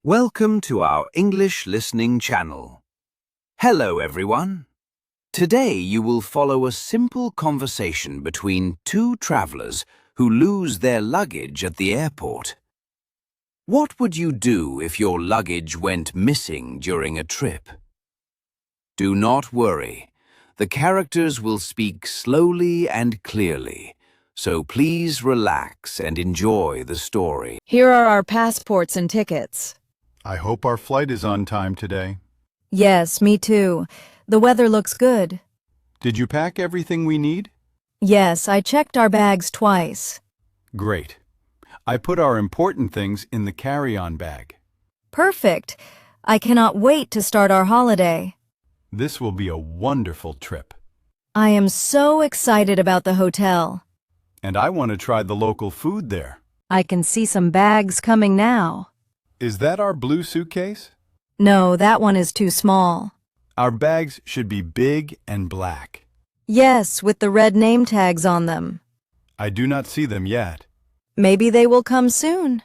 Welcome to our English listening channel. Hello everyone. Today you will follow a simple conversation between two travelers who lose their luggage at the airport. What would you do if your luggage went missing during a trip? Do not worry. The characters will speak slowly and clearly, so please relax and enjoy the story. Here are our passports and tickets. I hope our flight is on time today. Yes, me too. The weather looks good. Did you pack everything we need? Yes, I checked our bags twice. Great. I put our important things in the carry-on bag. Perfect. I cannot wait to start our holiday. This will be a wonderful trip. I am so excited about the hotel. And I want to try the local food there. I can see some bags coming now. Is that our blue suitcase? No, that one is too small. Our bags should be big and black. Yes, with the red name tags on them. I do not see them yet. Maybe they will come soon.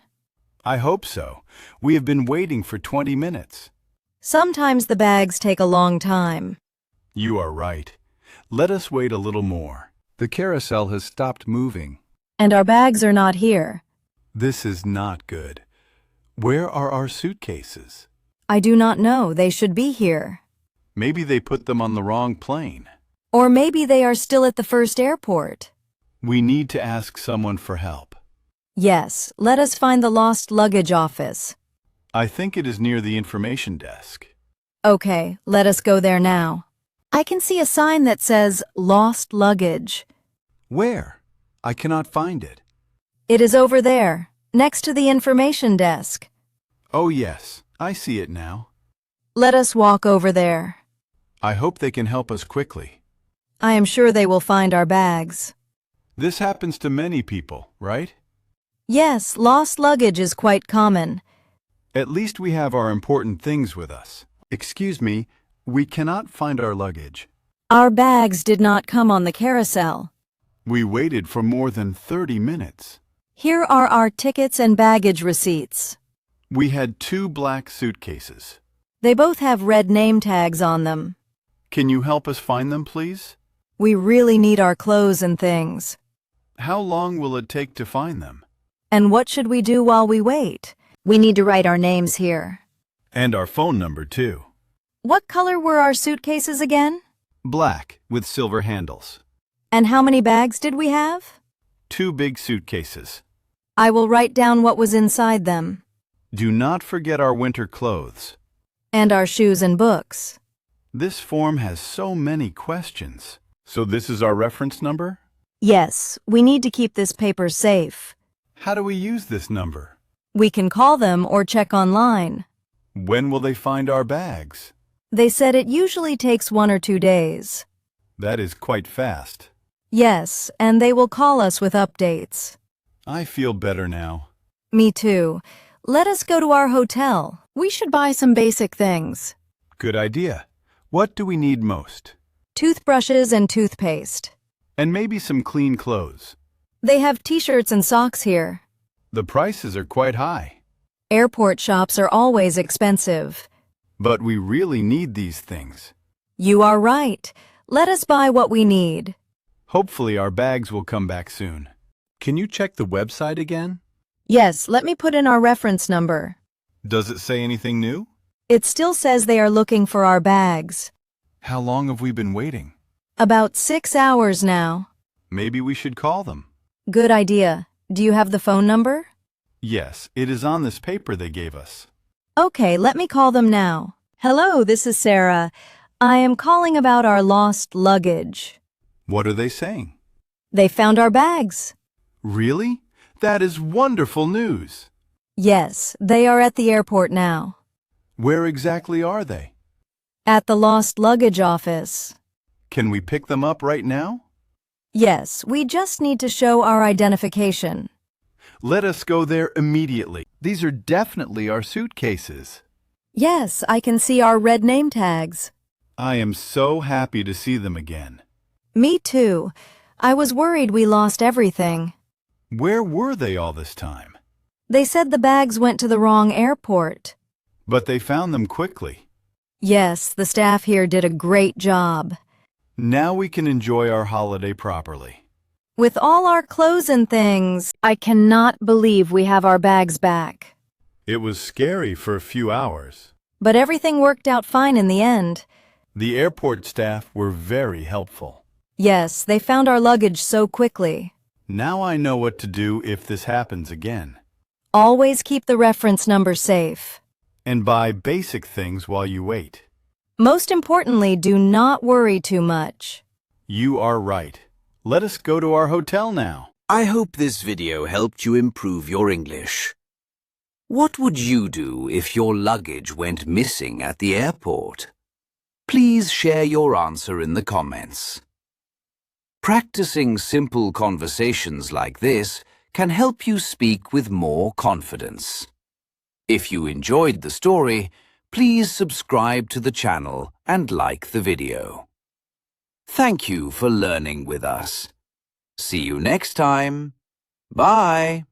I hope so. We have been waiting for 20 minutes. Sometimes the bags take a long time. You are right. Let us wait a little more. The carousel has stopped moving. And our bags are not here. This is not good. Where are our suitcases? I do not know. They should be here. Maybe they put them on the wrong plane. Or maybe they are still at the first airport. We need to ask someone for help. Yes, let us find the lost luggage office. I think it is near the information desk. Okay, let us go there now. I can see a sign that says lost luggage. Where? I cannot find it. It is over there, next to the information desk. Oh yes, I see it now. Let us walk over there. I hope they can help us quickly. I am sure they will find our bags. This happens to many people, right? Yes, lost luggage is quite common. At least we have our important things with us. Excuse me, we cannot find our luggage. Our bags did not come on the carousel. We waited for more than 30 minutes. Here are our tickets and baggage receipts. We had 2 black suitcases. They both have red name tags on them. Can you help us find them, please? We really need our clothes and things. How long will it take to find them? And what should we do while we wait? We need to write our names here. And our phone number, too. What color were our suitcases again? Black, with silver handles. And how many bags did we have? 2 big suitcases. I will write down what was inside them. Do not forget our winter clothes. And our shoes and books. This form has so many questions. So this is our reference number? Yes, we need to keep this paper safe. How do we use this number? We can call them or check online. When will they find our bags? They said it usually takes 1 or 2 days. That is quite fast. Yes, and they will call us with updates. I feel better now. Me too. Let us go to our hotel. We should buy some basic things. Good idea. What do we need most? Toothbrushes and toothpaste. And maybe some clean clothes. They have t-shirts and socks here. The prices are quite high. Airport shops are always expensive. But we really need these things. You are right. Let us buy what we need. Hopefully our bags will come back soon. Can you check the website again? Yes, let me put in our reference number. Does it say anything new? It still says they are looking for our bags. How long have we been waiting? About 6 hours now. Maybe we should call them. Good idea. Do you have the phone number? Yes, it is on this paper they gave us. Okay, let me call them now. Hello, this is Sarah. I am calling about our lost luggage. What are they saying? They found our bags. Really? That is wonderful news. Yes, they are at the airport now. Where exactly are they? At the lost luggage office. Can we pick them up right now? Yes, we just need to show our identification. Let us go there immediately. These are definitely our suitcases. Yes, I can see our red name tags. I am so happy to see them again. Me too. I was worried we lost everything. Where were they all this time? They said the bags went to the wrong airport. But they found them quickly. Yes, the staff here did a great job. Now we can enjoy our holiday properly. With all our clothes and things, I cannot believe we have our bags back. It was scary for a few hours. But everything worked out fine in the end. The airport staff were very helpful. Yes, they found our luggage so quickly. Now I know what to do if this happens again. Always keep the reference number safe. And buy basic things while you wait. Most importantly, do not worry too much. You are right. Let us go to our hotel now. I hope this video helped you improve your English. What would you do if your luggage went missing at the airport? Please share your answer in the comments. Practicing simple conversations like this can help you speak with more confidence. If you enjoyed the story, please subscribe to the channel and like the video. Thank you for learning with us. See you next time. Bye.